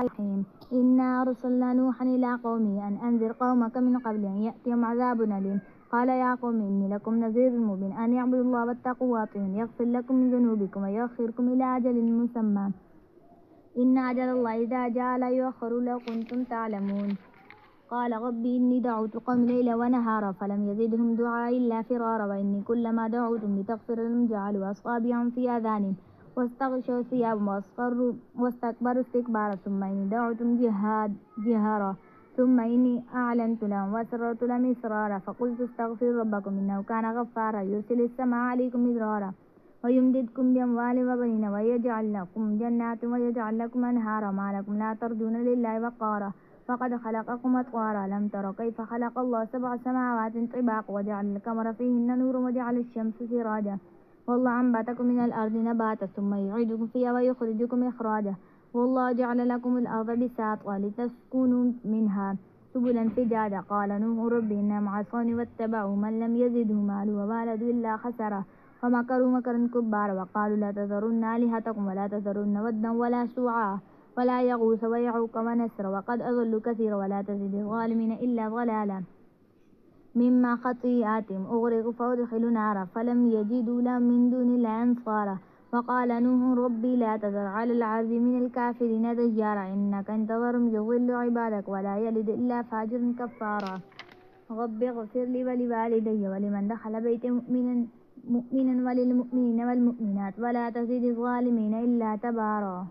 الرحيم إنا أرسلنا نوحا إلى قومه أن أنذر قومك من قبل أن يأتيهم عذاب أليم قال يا قوم إني لكم نذير مبين أن اعبدوا الله واتقوا وأطيعون يغفر لكم من ذنوبكم ويؤخركم إلى أجل مسمى إن أجل الله إذا جاء لا يؤخر لو كنتم تعلمون قال رب إني دعوت قومي ليلا ونهارا فلم يزدهم دعائي إلا فرارا وإني كلما دعوتهم لتغفر لهم جعلوا أصابعهم في آذانهم واستغشوا ثيابهم واستكبروا استكبارا ثم إني دعوتهم جهارا ثم إني أعلنت لهم وأسررت لهم إسرارا فقلت استغفروا ربكم إنه كان غفارا يرسل السماء عليكم مدرارا ويمددكم بأموال وبنين ويجعل لكم جنات ويجعل لكم أنهارا ما لكم لا ترجون لله وقارا فقد خلقكم أطوارا لم تروا كيف خلق الله 7 سماوات طباقا وجعل القمر فيهن نورا وجعل الشمس سراجا والله أنبتكم من الأرض نباتا ثم يعيدكم فيها ويخرجكم إخراجا والله جعل لكم الأرض بساطا لتسكنوا منها سبلا فجاجا قال نوح رب إنهم عصوني واتبعوا من لم يزده ماله وولده إلا خسرا ومكروا مكرا كبارا وقالوا لا تذرن آلهتكم ولا تذرن ودا ولا سوعا ولا يغوث ويعوق ونسر وقد أضلوا كثيرا ولا تزد الظالمين إلا ضلالا مما خطيئاتهم أغرقوا فأدخلوا نارا فلم يجدوا لهم من دون الله أنصارا وقال نوح ربي لا تذر على الأرض من الكافرين ديارا إنك إن تذرهم يضل عبادك ولا يلد إلا فاجرا كفارا رب اغفر لي ولوالدي ولمن دخل بيتي مؤمنا وللمؤمنين والمؤمنات ولا تزد الظالمين إلا تبارا.